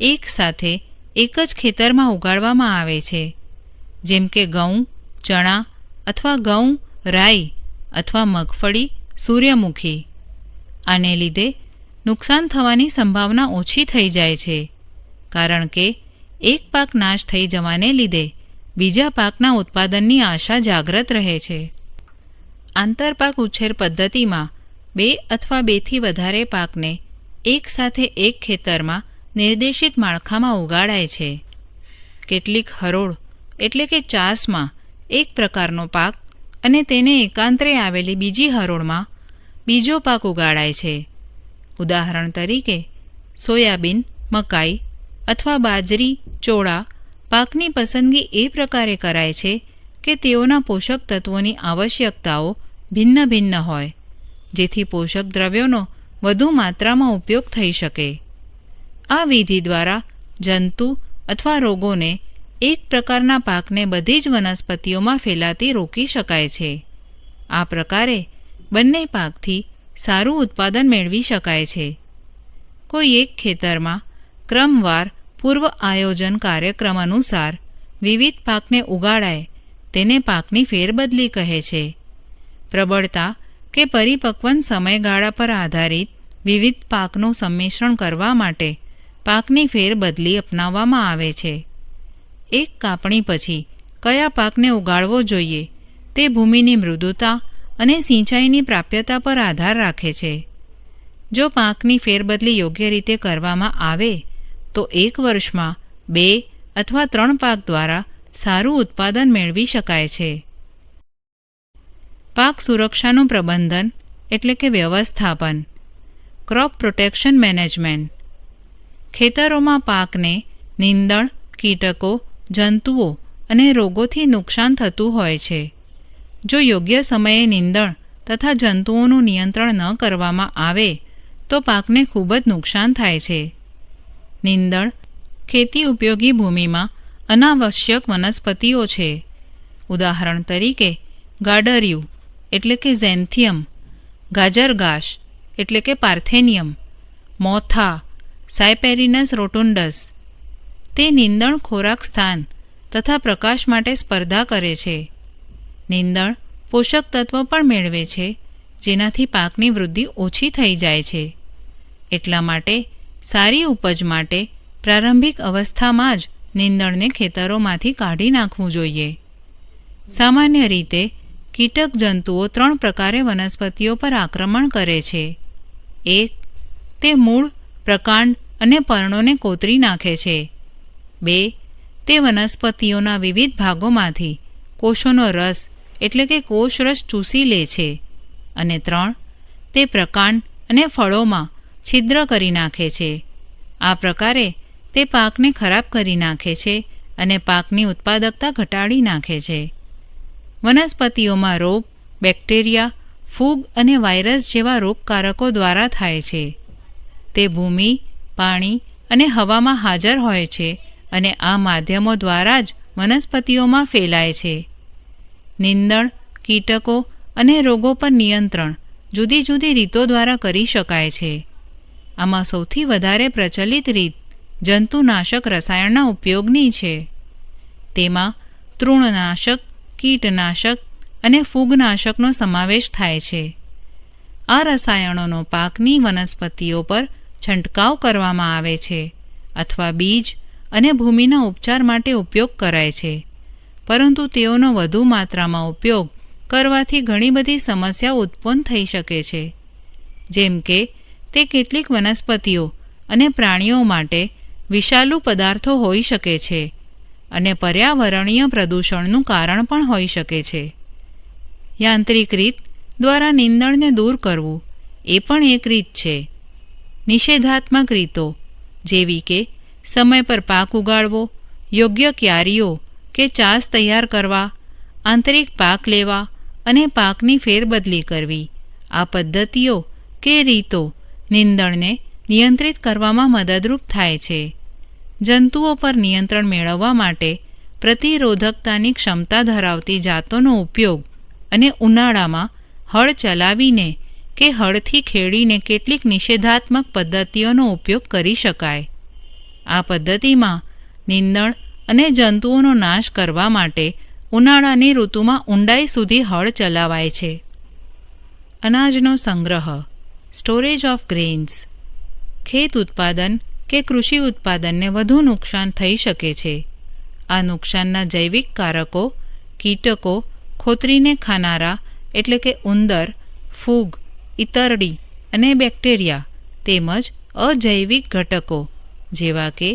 એક સાથે એક જ ખેતરમાં ઉગાડવામાં આવે છે, જેમ કે ઘઉં, ચણા અથવા ઘઉં, રાઈ અથવા મગફળી, સૂર્યમુખી. આને લીધે નુકસાન થવાની સંભાવના ઓછી થઈ જાય છે, કારણ કે એક પાક નાશ થઈ જવાને લીધે બીજા પાકના ઉત્પાદનની આશા જાગ્રત રહે છે. આંતરપાક ઉછેર પદ્ધતિમાં 2 અથવા 2 થી વધારે પાકને એક સાથે એક ખેતરમાં નિર્દેશિત માળખામાં ઉગાડાય છે. કેટલીક હરોળ એટલે કે ચાસમાં એક પ્રકારનો પાક અને તેને એકાંતરે આવેલી બીજી હરોળમાં બીજો પાક ઉગાડાય છે. ઉદાહરણ તરીકે સોયાબીન, મકાઈ અથવા બાજરી, ચોળા પાકની પસંદગી એ પ્રકારે કરાય છે કે તેઓના પોષક તત્વોની આવશ્યકતાઓ ભિન્ન ભિન્ન હોય, જેથી પોષક દ્રવ્યોનો વધુ માત્રામાં ઉપયોગ થઈ શકે. આ વિધિ દ્વારા જંતુ અથવા રોગોને એક પ્રકારના પાકને બધી જ વનસ્પતિઓમાં ફેલાતી રોકી શકાય છે. આ પ્રકારે બંને પાકથી સારું ઉત્પાદન મેળવી શકાય છે. કોઈ એક ખેતરમાં ક્રમવાર પૂર્વ આયોજન કાર્યક્રમ અનુસાર વિવિધ પાકને ઉગાડાય તેને પાકની ફેરબદલી કહે છે. પ્રબળતા કે પરિપક્વન સમયગાળા પર આધારિત વિવિધ પાકનું સંમિશ્રણ કરવા માટે પાકની ફેરબદલી અપનાવવામાં આવે છે. એક કાપણી પછી કયા પાકને ઉગાડવો જોઈએ તે ભૂમિની મૃદુતા અને સિંચાઈની પ્રાપ્યતા પર આધાર રાખે છે. જો પાકની ફેરબદલી યોગ્ય રીતે કરવામાં આવે તો એક વર્ષમાં 2 અથવા 3 પાક દ્વારા સારું ઉત્પાદન મેળવી શકાય છે. પાક સુરક્ષાનું પ્રબંધન એટલે કે વ્યવસ્થાપન, ક્રોપ પ્રોટેક્શન મેનેજમેન્ટ. ખેતરોમાં પાકને નીંદણ, કીટકો, જંતુઓ અને રોગોથી નુકસાન થતું હોય છે. જો યોગ્ય સમયે નીંદણ તથા જંતુઓનું નિયંત્રણ ન કરવામાં આવે તો પાકને ખૂબ જ નુકસાન થાય છે. નીંદણ ખેતી ઉપયોગી ભૂમિમાં અનાવશ્યક વનસ્પતિઓ છે. ઉદાહરણ તરીકે ગાડરિયું એટલે કે ઝેન્થિયમ, ગાજરઘાસ એટલે કે પાર્થેનિયમ, મોથા, સાયપેરિનસ રોટુન્ડસ. તે નીંદણ ખોરાક સ્થાન તથા પ્રકાશ માટે સ્પર્ધા કરે છે. નીંદણ પોષક તત્વ પણ મેળવે છે, જેનાથી પાકની વૃદ્ધિ ઓછી થઈ જાય છે. એટલા માટે સારી ઉપજ માટે પ્રારંભિક અવસ્થામાં જ નીંદણને ખેતરોમાંથી કાઢી નાખવું જોઈએ. સામાન્ય રીતે કીટક જંતુઓ 3 પ્રકારે વનસ્પતિઓ પર આક્રમણ કરે છે. 1. તે મૂળ, પ્રકાંડ અને પર્ણોને કોતરી નાખે છે. 2. તે વનસ્પતિઓના વિવિધ ભાગોમાંથી કોષોનો રસ એટલે કે કોષરસ ચૂસી લે છે. અને 3. તે પ્રકાંડ અને ફળોમાં છિદ્ર કરી નાખે છે. આ પ્રકારે તે પાકને ખરાબ કરી નાખે છે અને પાકની ઉત્પાદકતા ઘટાડી નાખે છે. વનસ્પતિઓમાં રોગ બેક્ટેરિયા, ફૂગ અને વાયરસ જેવા રોગકારકો દ્વારા થાય છે. તે ભૂમિ, પાણી અને હવામાં હાજર હોય છે અને આ માધ્યમો દ્વારા જ વનસ્પતિઓમાં ફેલાય છે. નીંદણ, કીટકો અને રોગો પર નિયંત્રણ જુદી જુદી રીતો દ્વારા કરી શકાય છે. આમાં સૌથી વધારે પ્રચલિત રીત જંતુનાશક રસાયણના ઉપયોગની છે. તેમાં તૃણનાશક, કીટનાશક અને ફૂગનાશકનો સમાવેશ થાય છે. આ રસાયણોનો પાકની વનસ્પતિઓ પર છંટકાવ કરવામાં આવે છે અથવા બીજ અને ભૂમિના ઉપચાર માટે ઉપયોગ કરાય છે. પરંતુ તેઓનો વધુ માત્રામાં ઉપયોગ કરવાથી ઘણી બધી સમસ્યાઓ ઉત્પન્ન થઈ શકે છે. જેમ કે તે કેટલીક વનસ્પતિઓ અને પ્રાણીઓ માટે વિષાલુ પદાર્થો હોઈ શકે છે અને પર્યાવરણીય પ્રદૂષણનું કારણ પણ હોઈ શકે છે. યાંત્રિક રીત દ્વારા નીંદણને દૂર કરવું એ પણ એક રીત છે. નિષેધાત્મક રીતો જેવી કે સમય પર પાક ઉગાડવો, યોગ્ય ક્યારીઓ કે ચાસ તૈયાર કરવા, આંતરિક પાક લેવા અને પાકની ફેરબદલી કરવી. આ પદ્ધતિઓ કે રીતો નીંદણને નિયંત્રિત કરવામાં મદદરૂપ થાય છે. જંતુઓ પર નિયંત્રણ મેળવવા માટે પ્રતિરોધકતાની ક્ષમતા ધરાવતી જાતોનો ઉપયોગ અને ઉનાળામાં હળ ચલાવીને કે હળથી ખેડીને કેટલીક નિષેધાત્મક પદ્ધતિઓનો ઉપયોગ કરી શકાય. આ પદ્ધતિમાં નીંદણ અને જંતુઓનો નાશ કરવા માટે ઉનાળાની ઋતુમાં ઊંડાઈ સુધી હળ ચલાવાય છે. અનાજનો સંગ્રહ, સ્ટોરેજ ઓફ ગ્રેઇન્સ. ખેત ઉત્પાદન કે કૃષિ ઉત્પાદનને વધુ નુકસાન થઈ શકે છે. આ નુકસાનના જૈવિક કારકો કીટકો, ખોતરીને ખાનારા એટલે કે ઉંદર, ફૂગ, ઈતરડી અને બેક્ટેરિયા તેમજ અજૈવિક ઘટકો જેવા કે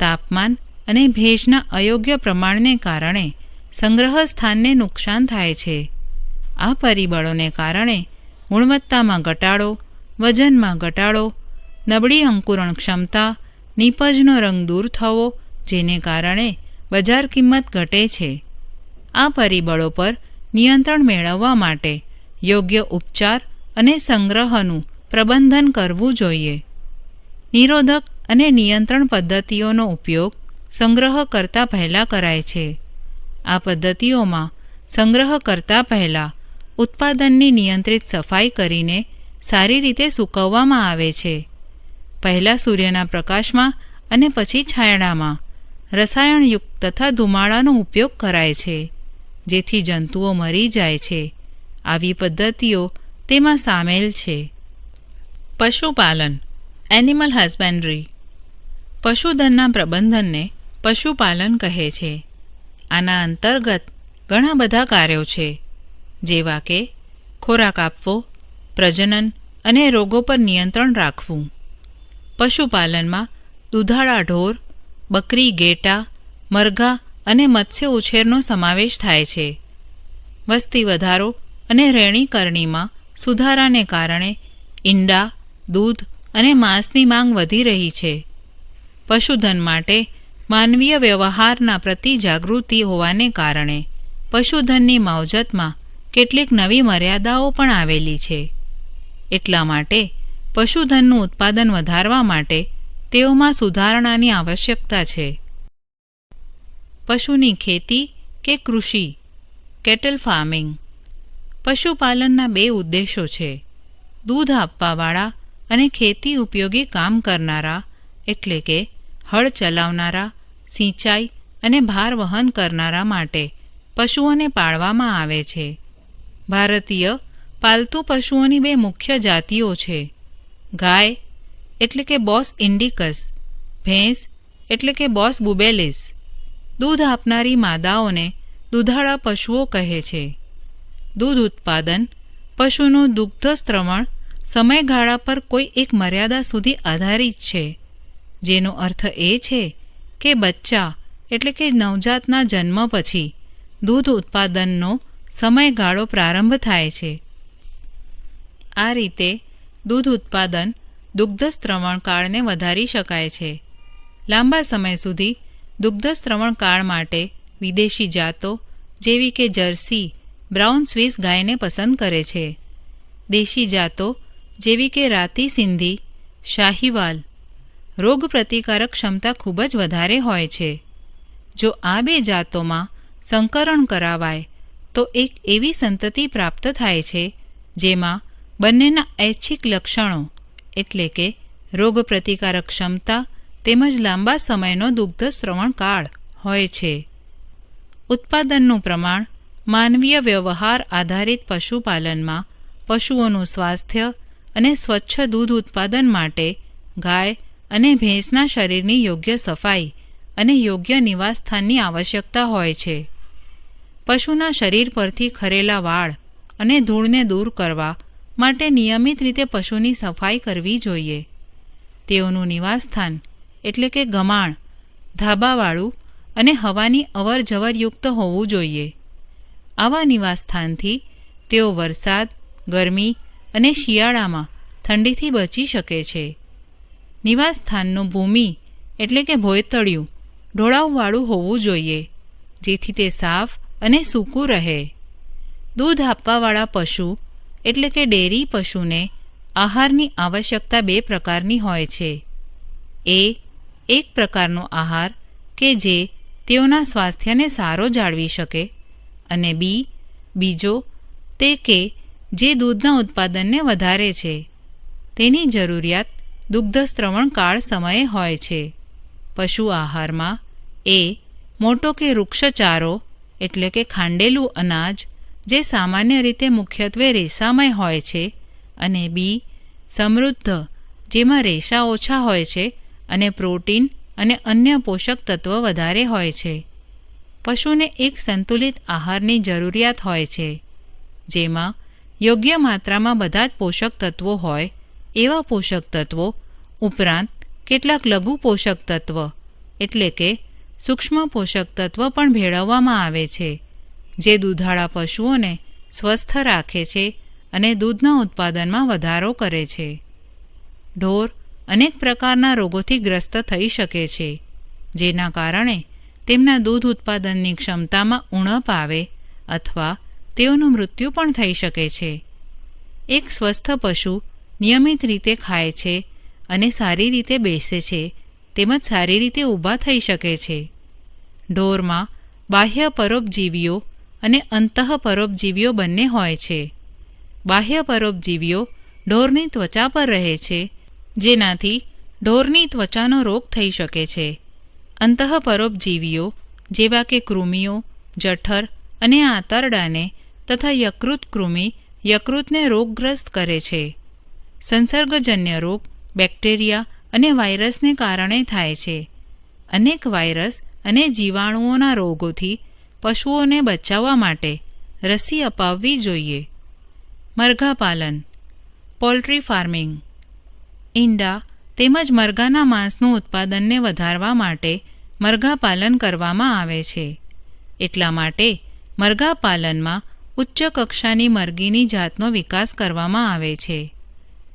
તાપમાન અને ભેજના અયોગ્ય પ્રમાણને કારણે સંગ્રહ સ્થાનને નુકસાન થાય છે. આ પરિબળોને કારણે ગુણવત્તામાં ઘટાડો, વજનમાં ઘટાડો, નબળી અંકુરણ ક્ષમતા, નીપજનો રંગ દૂર થવો, જેને કારણે બજાર કિંમત ઘટે છે. આ પરિબળો પર નિયંત્રણ મેળવવા માટે યોગ્ય ઉપચાર અને સંગ્રહનું પ્રબંધન કરવું જોઈએ. નિરોધક અને નિયંત્રણ પદ્ધતિઓનો ઉપયોગ સંગ્રહ કરતા પહેલાં કરાય છે. આ પદ્ધતિઓમાં સંગ્રહ કરતા પહેલાં ઉત્પાદનની નિયંત્રિત સફાઈ કરીને સારી રીતે સૂકવવામાં આવે છે. પહેલાં સૂર્યના પ્રકાશમાં અને પછી છાંયડામાં રસાયણયુક્ત તથા ધુમાડાનો ઉપયોગ કરાય છે, જેથી જંતુઓ મરી જાય છે. આવી પદ્ધતિઓ તેમાં સામેલ છે. પશુપાલન, એનિમલ હસબેન્ડરી. પશુધનના પ્રબંધનને પશુપાલન કહે છે. આના અંતર્ગત ઘણા બધા કાર્યો છે, જેવા કે ખોરાક આપવો, પ્રજનન અને રોગો પર નિયંત્રણ રાખવું. પશુપાલનમાં દૂધાળા ઢોર, બકરી, ઘેટાં, મરઘા અને મત્સ્ય ઉછેરનો સમાવેશ થાય છે. વસ્તી વધારો અને રહેણીકરણીમાં સુધારાને કારણે ઈંડા, દૂધ અને માંસની માંગ વધી રહી છે. પશુધન માટે માનવીય વ્યવહારના પ્રતિ જાગૃતિ હોવાને કારણે પશુધનની માવજતમાં કેટલીક નવી મર્યાદાઓ પણ આવેલી છે. એટલા માટે પશુધનનું ઉત્પાદન વધારવા માટે તેઓમાં સુધારણાની આવશ્યકતા છે. પશુની ખેતી કે કૃષિ, કેટલ ફાર્મિંગ. પશુપાલનના 2 ઉદ્દેશો છે: દૂધ આપવાવાળા અને ખેતી ઉપયોગી કામ કરનારા, એટલે કે હળ ચલાવનારા, સિંચાઈ અને ભાર વહન કરનારા માટે પશુઓને પાળવામાં આવે છે. ભારતીય પાલતુ પશુઓની 2 મુખ્ય જાતિઓ છે: ગાય એટલે કે બોસ ઇન્ડિકસ, ભેંસ એટલે કે બોસ બુબેલિસ. દૂધ આપનારી માદાઓને દૂધાળા પશુઓ કહે છે. દૂધ ઉત્પાદન પશુનું દુગ્ધસ્ત્રવણ સમયગાળા પર કોઈ એક મર્યાદા સુધી આધારિત છે, જેનો અર્થ એ છે કે બચ્ચા એટલે કે નવજાતના જન્મ પછી દૂધ ઉત્પાદનનો સમયગાળો પ્રારંભ થાય છે. આ રીતે દૂધ ઉત્પાદન દુગ્ધસ્ત્રવણ કાળને વધારી શકાય છે. લાંબા સમય સુધી દુગ્ધસ્ત્રવણ કાળ માટે વિદેશી જાતો જેવી કે જર્સી, બ્રાઉન સ્વિસ ગાયને પસંદ કરે છે. દેશી જાતો જેવી કે રાતી સિંધી, શાહીવાલ રોગ પ્રતિકારક ક્ષમતા ખૂબ જ વધારે હોય છે. જો આ 2 જાતોમાં સંકરણ કરાવાય તો એક એવી સંતતિ પ્રાપ્ત થાય છે જેમાં બંનેના ઐચ્છિક લક્ષણો એટલે કે રોગ પ્રતિકારક ક્ષમતા તેમજ લાંબા સમયનો દુગ્ધસ્રવણ કાળ હોય છે. ઉત્પાદનનું પ્રમાણ માનવીય વ્યવહાર આધારિત પશુપાલનમાં પશુઓનું સ્વાસ્થ્ય અને સ્વચ્છ દૂધ ઉત્પાદન માટે ગાય અને ભેંસના શરીરની યોગ્ય સફાઈ અને યોગ્ય નિવાસસ્થાનની આવશ્યકતા હોય છે. પશુના શરીર પરથી ખરેલા વાળ અને ધૂળને દૂર કરવા માટે નિયમિત રીતે પશુની સફાઈ કરવી જોઈએ. તેઓનું નિવાસસ્થાન એટલે કે ગમાણ ધાબાવાળું અને હવાની અવરજવરયુક્ત હોવું જોઈએ. આવા નિવાસસ્થાનથી તેઓ વરસાદ, ગરમી અને શિયાળામાં ઠંડીથી બચી શકે છે. નિવાસસ્થાનનું ભૂમિ એટલે કે ભોયતળિયું ઢોળાવવાળું હોવું જોઈએ, જેથી તે સાફ અને સૂકું રહે. દૂધ આપવાવાળા પશુ એટલે કે ડેરી પશુને આહારની આવશ્યકતા 2 પ્રકારની હોય છે. એક પ્રકારનો આહાર કે જે તેઓના સ્વાસ્થ્યને સારો જાળવી શકે, અને બીજો તે કે જે દૂધના ઉત્પાદનને વધારે છે. તેની જરૂરિયાત દુગ્ધસ્ત્રવણ કાળ સમયે હોય છે. પશુ આહારમાં મોટો કે વૃક્ષચારો એટલે કે ખાંડેલું અનાજ જે સામાન્ય રીતે મુખ્યત્વે રેસામય હોય છે, અને સમૃદ્ધ જેમાં રેસા ઓછા હોય છે અને પ્રોટીન અને અન્ય પોષક તત્વ વધારે હોય છે. પશુને એક સંતુલિત આહારની જરૂરિયાત હોય છે, જેમાં યોગ્ય માત્રામાં બધા જ પોષક તત્વો હોય એવા પોષક તત્વો ઉપરાંત કેટલાક લઘુ પોષક તત્વ એટલે કે સૂક્ષ્મ પોષક તત્વ પણ ભેળવવામાં આવે છે, જે દૂધાળા પશુઓને સ્વસ્થ રાખે છે અને દૂધના ઉત્પાદનમાં વધારો કરે છે. ઢોર અનેક પ્રકારના રોગોથી ગ્રસ્ત થઈ શકે છે, જેના કારણે તેમના દૂધ ઉત્પાદનની ક્ષમતામાં ઉણપ આવે અથવા તેઓનું મૃત્યુ પણ થઈ શકે છે. એક સ્વસ્થ પશુ નિયમિત રીતે ખાય છે અને સારી રીતે બેસે છે તેમજ સારી રીતે ઊભા થઈ શકે છે. ઢોરમાં બાહ્ય પરોપજીવીઓ અને અંતઃપરોપજીવીઓ બંને હોય છે. બાહ્ય પરોપજીવીઓ ઢોરની ત્વચા પર રહે છે, જેનાથી ઢોરની ત્વચાનો રોગ થઈ શકે છે. અંતઃપરોપજીવીઓ જેવા કે કૃમિઓ, જઠર અને આંતરડાને તથા યકૃત કૃમિ યકૃતને રોગગ્રસ્ત કરે છે. સંસર્ગજન્ય રોગ બેક્ટેરિયા અને વાયરસને કારણે થાય છે. અનેક વાયરસ અને જીવાણુઓના રોગોથી પશુઓને બચાવવા માટે રસી અપાવવી જોઈએ. મરઘાપાલન પોલ્ટ્રી ફાર્મિંગ. ઈંડા તેમજ મરઘાના માંસનું ઉત્પાદનને વધારવા માટે મરઘા પાલન કરવામાં આવે છે. એટલા માટે મરઘા પાલનમાં ઉચ્ચ કક્ષાની મરઘીની જાતનો વિકાસ કરવામાં આવે છે.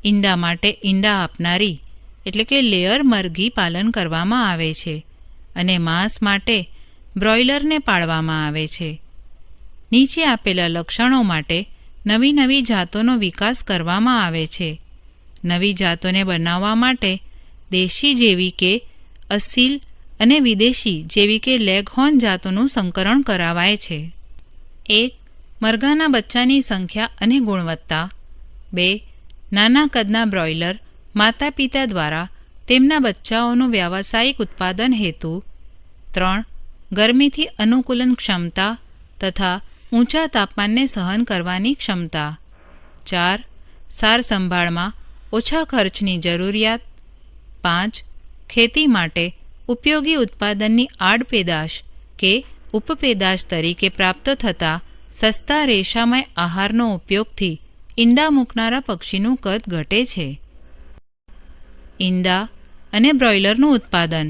ઈંડા માટે ઈંડા આપનારી એટલે કે લેયર મરઘી પાલન કરવામાં આવે છે અને માંસ માટે બ્રોઇલરને પાળવામાં આવે છે. નીચે આપેલા લક્ષણો માટે નવી નવી જાતોનો વિકાસ કરવામાં આવે છે. નવી જાતોને બનાવવા માટે દેશી જેવી કે અસીલ અને વિદેશી જેવી કે લેગહોર્ન જાતોનું સંકરણ કરાવાય છે. 1. મરઘાના બચ્ચાની સંખ્યા અને ગુણવત્તા. 2. નાના કદના બ્રોઇલર માતા પિતા દ્વારા તેમના બચ્ચાઓનું વ્યાવસાયિક ઉત્પાદન હેતુ. 3. ગરમીથી અનુકૂલન ક્ષમતા તથા ઊંચા તાપમાનને સહન કરવાની ક્ષમતા. 4. સાર સંભાળમાં ઓછા ખર્ચની જરૂરિયાત. 5. ખેતી માટે ઉપયોગી ઉત્પાદનની આડપેદાશ કે ઉપપેદાશ તરીકે પ્રાપ્ત થતા સસ્તા રેશામય આહારનો ઉપયોગથી ઈંડા મૂકનારા પક્ષીનું કદ ઘટે છે. ઈંડા અને બ્રોઇલરનું ઉત્પાદન.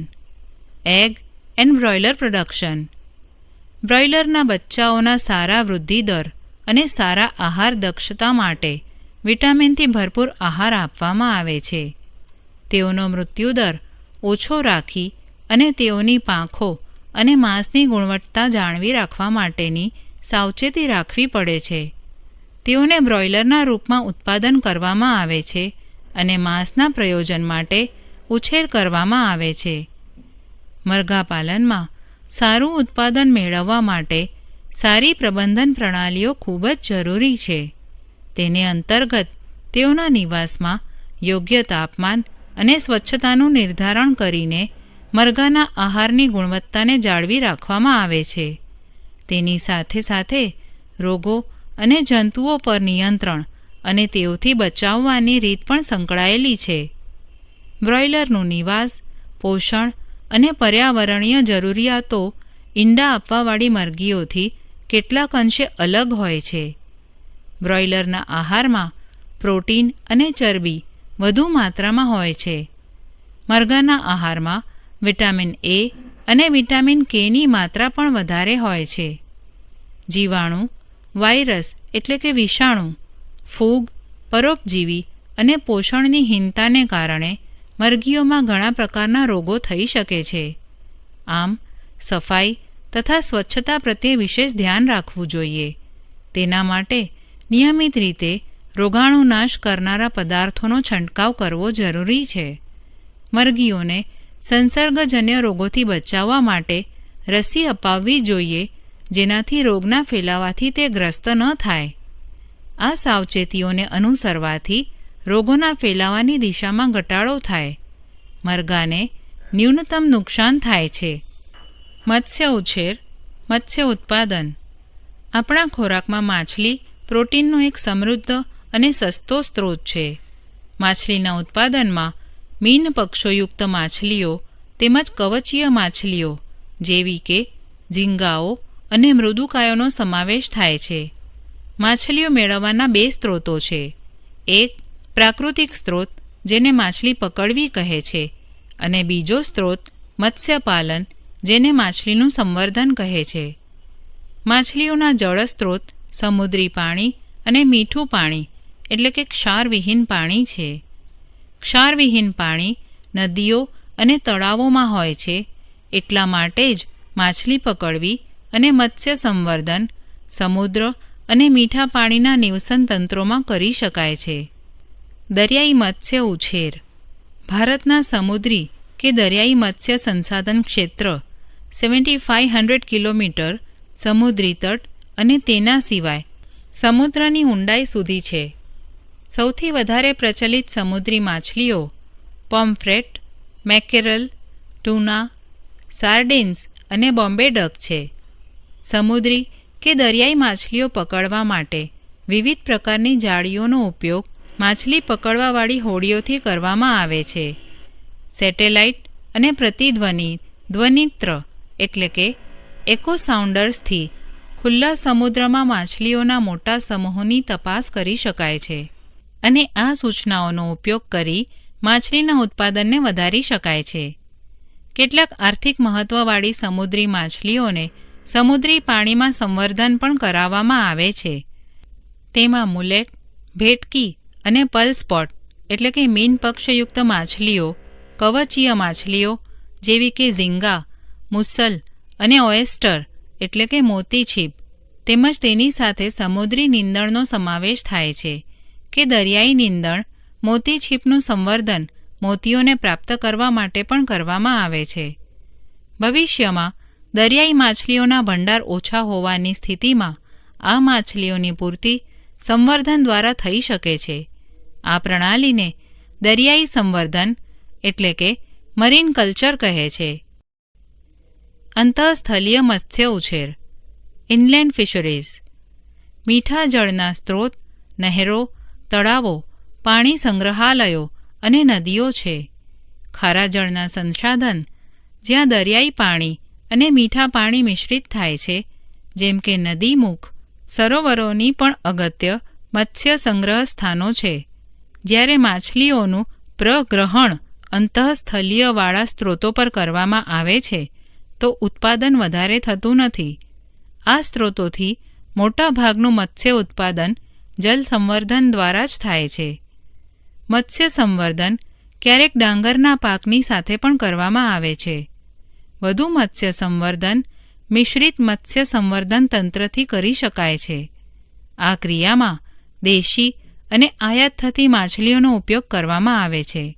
Egg and broiler production. બ્રોઇલરના બચ્ચાઓના સારા વૃદ્ધિ દર અને સારા આહાર દક્ષતા માટે વિટામિનથી ભરપૂર આહાર આપવામાં આવે છે. તેઓનો મૃત્યુદર ઓછો રાખી અને તેઓની પાંખો અને માંસની ગુણવત્તા જાળવી રાખવા માટેની સાવચેતી રાખવી પડે છે. તેઓને બ્રોઇલરના રૂપમાં ઉત્પાદન કરવામાં આવે છે અને માંસના પ્રયોજન માટે ઉછેર કરવામાં આવે છે. મરઘા પાલનમાં સારું ઉત્પાદન મેળવવા માટે સારી પ્રબંધન પ્રણાલીઓ ખૂબ જ જરૂરી છે. તેને અંતર્ગત તેઓના નિવાસમાં યોગ્ય તાપમાન અને સ્વચ્છતાનું નિર્ધારણ કરીને મરઘાના આહારની ગુણવત્તાને જાળવી રાખવામાં આવે છે. તેની સાથે સાથે રોગો અને જંતુઓ પર નિયંત્રણ અને તેઓથી બચાવવાની રીત પણ સંકળાયેલી છે. બ્રોઇલરનું નિવાસ, પોષણ અને પર્યાવરણીય જરૂરિયાતો ઈંડા આપવાવાળી મરઘીઓથી કેટલાક અંશે અલગ હોય છે. બ્રોઇલરના આહારમાં પ્રોટીન અને ચરબી વધુ માત્રામાં હોય છે. મરઘાના આહારમાં વિટામિન એ અને વિટામિન કેની માત્રા પણ વધારે હોય છે. જીવાણુ, વાયરસ એટલે કે વિષાણુ, ફૂગ, પરોપજીવી અને પોષણની હીનતાને કારણે મરઘીઓમાં ઘણા પ્રકારના રોગો થઈ શકે છે. આમ સફાઈ તથા સ્વચ્છતા પ્રત્યે વિશેષ ધ્યાન રાખવું જોઈએ. તેના માટે નિયમિત રીતે રોગાણુનાશ કરનારા પદાર્થોનો છંટકાવ કરવો જરૂરી છે. મરઘીઓને સંસર્ગજન્ય રોગોથી બચાવવા માટે રસી અપાવવી જોઈએ, જેનાથી રોગના ફેલાવાથી તે ગ્રસ્ત ન થાય. આ સાવચેતીઓને અનુસરવાથી રોગોના ફેલાવાની દિશામાં ઘટાડો થાય. મરઘાને ન્યૂનતમ નુકસાન થાય છે. મત્સ્ય ઉછેર, મત્સ્ય ઉત્પાદન. આપણા ખોરાકમાં માછલી પ્રોટીનનો એક સમૃદ્ધ અને સસ્તો સ્ત્રોત છે. માછલીના ઉત્પાદનમાં મીન પક્ષોયુક્ત માછલીઓ તેમજ કવચીય માછલીઓ જેવી કે ઝીંગાઓ અને મૃદુકાયોનો સમાવેશ થાય છે. માછલીઓ મેળવવાના 2 સ્ત્રોતો છે. એક પ્રાકૃતિક સ્ત્રોત જેને માછલી પકડવી કહે છે અને બીજો સ્ત્રોત મત્સ્યપાલન જેને માછલીનું સંવર્ધન કહે છે. માછલીઓના જળ સ્ત્રોત સમુદ્રી પાણી અને મીઠું પાણી એટલે કે ક્ષારવિહીન પાણી છે. ક્ષારવિહીન પાણી નદીઓ અને તળાવોમાં હોય છે. એટલા માટે જ માછલી પકડવી અને મત્સ્ય સંવર્ધન સમુદ્ર અને મીઠા પાણીના નિવસન તંત્રોમાં કરી શકાય છે. દરિયાઈ મત્સ્ય ઉછેર. ભારતના સમુદ્રી કે દરિયાઈ મત્સ્ય સંસાધન ક્ષેત્ર 7500 કિલોમીટર સમુદ્રી તટ અને તેના સિવાય સમુદ્રની ઊંડાઈ સુધી છે. સૌથી વધારે પ્રચલિત સમુદ્રી માછલીઓ પોમ્ફ્રેટ, મેકેરલ, ટૂના, સાર્ડિન્સ અને બોમ્બે ડક છે. સમુદ્રી કે દરિયાઈ માછલીઓ પકડવા માટે વિવિધ પ્રકારની જાળીઓનો ઉપયોગ માછલી પકડવાવાળી હોડીઓથી કરવામાં આવે છે. સેટેલાઇટ અને પ્રતિધ્વનિ ધ્વનિત્ર એટલે કે એકો સાઉન્ડર્સથી ખુલ્લા સમુદ્રમાં માછલીઓના મોટા સમૂહોની તપાસ કરી શકાય છે અને આ સૂચનાઓનો ઉપયોગ કરી માછલીના ઉત્પાદનને વધારી શકાય છે. કેટલાક આર્થિક મહત્વવાળી સમુદ્રી માછલીઓને સમુદ્રી પાણીમાં સંવર્ધન પણ કરાવવામાં આવે છે. તેમાં મુલેટ, ભેટકી અને પર્લ સ્પોટ એટલે કે મીન પક્ષયુક્ત માછલીઓ, કવચીય માછલીઓ જેવી કે ઝીંગા, મુસલ અને ઓએસ્ટર એટલે કે મોતી છીપ તેમજ તેની સાથે સમુદ્રી નીંદણનો સમાવેશ થાય છે કે દરિયાઈ નીંદણ મોતી છીપનું સંવર્ધન મોતીઓને પ્રાપ્ત કરવા માટે પણ કરવામાં આવે છે. ભવિષ્યમાં દરિયાઈ માછલીઓના ભંડાર ઓછા હોવાની સ્થિતિમાં આ માછલીઓની પૂર્તિ સંવર્ધન દ્વારા થઈ શકે છે. આ પ્રણાલીને દરિયાઈ સંવર્ધન એટલે કે મરીન કલ્ચર કહે છે. અંતઃસ્થલીય મત્સ્ય ઉછેર ઇનલેન્ડ ફિશરીઝ મીઠા જળના સ્ત્રોત, નહેરો, તળાવો, પાણી સંગ્રહાલયો અને નદીઓ છે. ખારા જળના સંસાધન જ્યાં દરિયાઈ પાણી અને મીઠા પાણી મિશ્રિત થાય છે જેમ કે નદીમુખ, સરોવરોની પણ અગત્ય મત્સ્ય સંગ્રહ સ્થાનો છે. જ્યારે માછલીઓનું પ્રગ્રહણ અંતઃસ્થલીયવાળા સ્ત્રોતો પર કરવામાં આવે છે તો ઉત્પાદન વધારે થતું નથી. આ સ્ત્રોતોથી મોટા ભાગનું મત્સ્ય ઉત્પાદન જલ સંવર્ધન દ્વારા જ થાય છે. મત્સ્ય સંવર્ધન ક્યારેક ડાંગરના પાકની સાથે પણ કરવામાં આવે છે. વધુ મત્સ્ય સંવર્ધન મિશ્રિત મત્સ્ય સંવર્ધન તંત્રથી કરી શકાય છે. આ ક્રિયામાં દેશી અને આયાત થતી માછલીઓનો ઉપયોગ કરવામાં આવે છે.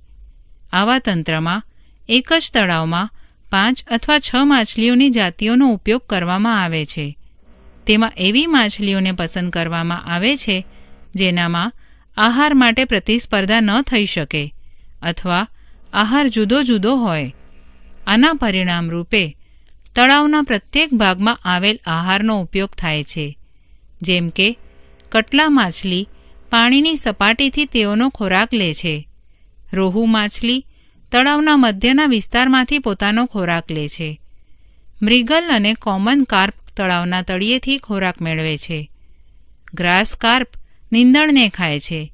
આવા તંત્રમાં એક જ તળાવમાં 5 અથવા 6 માછલીઓની જાતિઓનો ઉપયોગ કરવામાં આવે છે. તેમાં એવી માછલીઓને પસંદ કરવામાં આવે છે જેનામાં આહાર માટે પ્રતિસ્પર્ધા ન થઈ શકે અથવા આહાર જુદો જુદો હોય. આના પરિણામ રૂપે તળાવના પ્રત્યેક ભાગમાં આવેલ આહારનો ઉપયોગ થાય છે. જેમ કે કટલા માછલી પાણીની સપાટીથી તેઓનો ખોરાક લે છે. રોહુ માછલી તળાવના મધ્યના વિસ્તારમાંથી પોતાનો ખોરાક લે છે. મૃગલ અને કોમન કાર્પ તળાવના તળિયેથી ખોરાક મેળવે છે. ગ્રાસ કાર્પ નીંદણને ખાય છે.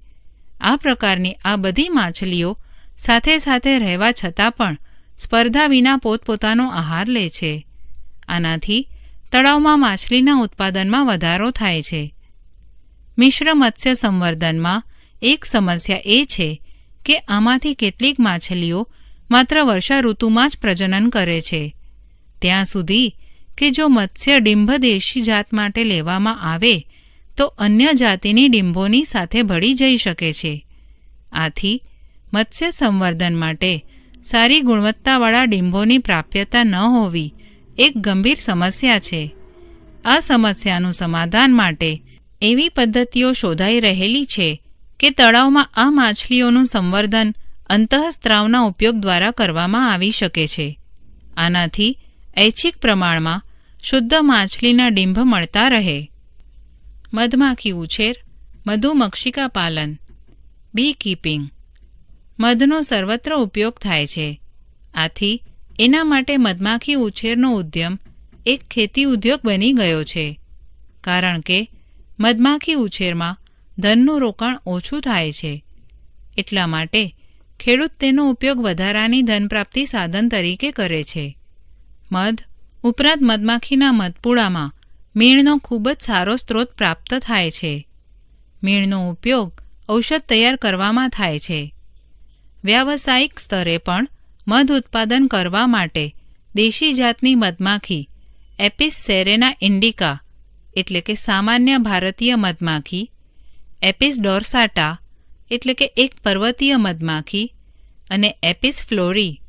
આ પ્રકારની આ બધી માછલીઓ સાથે સાથે રહેવા છતાં પણ સ્પર્ધા વિના પોતપોતાનો આહાર લે છે. આનાથી તળાવમાં માછલીના ઉત્પાદનમાં વધારો થાય છે. મિશ્ર મત્સ્ય સંવર્ધનમાં એક સમસ્યા એ છે કે આમાંથી કેટલીક માછલીઓ માત્ર વર્ષા ઋતુમાં જ પ્રજનન કરે છે. ત્યાં સુધી કે જો મત્સ્ય ડિંભ દેશી જાત માટે લેવામાં આવે તો અન્ય જાતિની ડિંભોની સાથે ભળી જઈ શકે છે. આથી મત્સ્ય સંવર્ધન માટે સારી ગુણવત્તાવાળા ડિંભોની પ્રાપ્યતા ન હોવી એક ગંભીર સમસ્યા છે. આ સમસ્યાનું સમાધાન માટે એવી પદ્ધતિઓ શોધાઈ રહેલી છે કે તળાવમાં આ માછલીઓનું સંવર્ધન અંતઃસ્ત્રાવના ઉપયોગ દ્વારા કરવામાં આવી શકે છે. આનાથી ઐચ્છિક પ્રમાણમાં શુદ્ધ માછલીના ડિંભ મળતા રહે. મધમાખી ઉછેર, મધુમક્ષિકા પાલન, બી કીપિંગ મધનો સર્વત્ર ઉપયોગ થાય છે. આથી એના માટે મધમાખી ઉછેરનો ઉદ્યમ એક ખેતી ઉદ્યોગ બની ગયો છે. કારણ કે મધમાખી ઉછેરમાં ધનનું રોકાણ ઓછું થાય છે. એટલા માટે ખેડૂત તેનો ઉપયોગ વધારાની ધનપ્રાપ્તિ સાધન તરીકે કરે છે. મધ ઉપરાંત મધમાખીના મધપૂડામાં મીણનો ખૂબ જ સારો સ્ત્રોત પ્રાપ્ત થાય છે. મીણનો ઉપયોગ ઔષધ તૈયાર કરવામાં થાય છે. વ્યાવસાયિક સ્તરે પણ મધ ઉત્પાદન કરવા માટે દેશી જાતની મધમાખી એપિસ સેરેના ઇન્ડિકા એટલે કે સામાન્ય ભારતીય મધમાખી, એપિસ ડોર્સાટા એટલે કે એક પર્વતીય મધમાખી અને એપિસ ફ્લોરી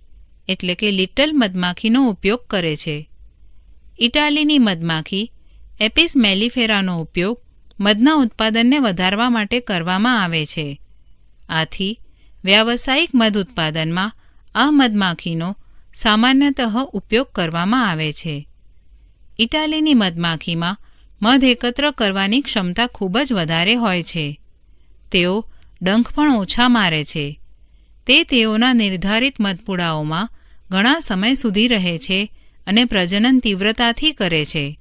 એટલે કે લિટલ મધમાખીનો ઉપયોગ કરે છે. ઇટાલીની મધમાખી એપિસ મેલિફેરાનો ઉપયોગ મધના ઉત્પાદનને વધારવા માટે કરવામાં આવે છે. આથી વ્યાવસાયિક મધ ઉત્પાદનમાં આ મધમાખીનો સામાન્યતઃ ઉપયોગ કરવામાં આવે છે. ઇટાલીની મધમાખીમાં મધ એકત્ર કરવાની ક્ષમતા ખૂબ જ વધારે હોય છે. તેઓ ડંખ પણ ઓછા મારે છે. તે તેઓના નિર્ધારિત મધપૂડાઓમાં ઘણા સમય સુધી રહે છે અને પ્રજનન તીવ્રતાથી કરે છે.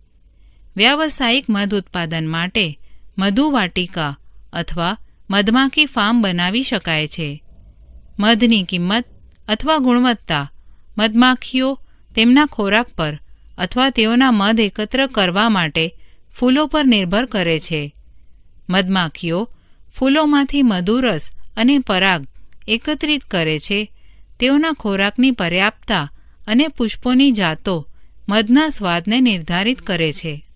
વ્યાવસાયિક મધ ઉત્પાદન માટે મધુવાટિકા અથવા મધમાખી ફાર્મ બનાવી શકાય છે. મધની કિંમત અથવા ગુણવત્તા મધમાખીઓ તેમના ખોરાક પર અથવા તેઓના મધ એકત્ર કરવા માટે ફૂલો પર નિર્ભર કરે છે. મધમાખીઓ ફૂલોમાંથી મધુરસ અને પરાગ એકત્રિત કરે છે. તેઓના ખોરાકની પર્યાપ્તતા અને પુષ્પોની જાતો મધના સ્વાદને નિર્ધારિત કરે છે.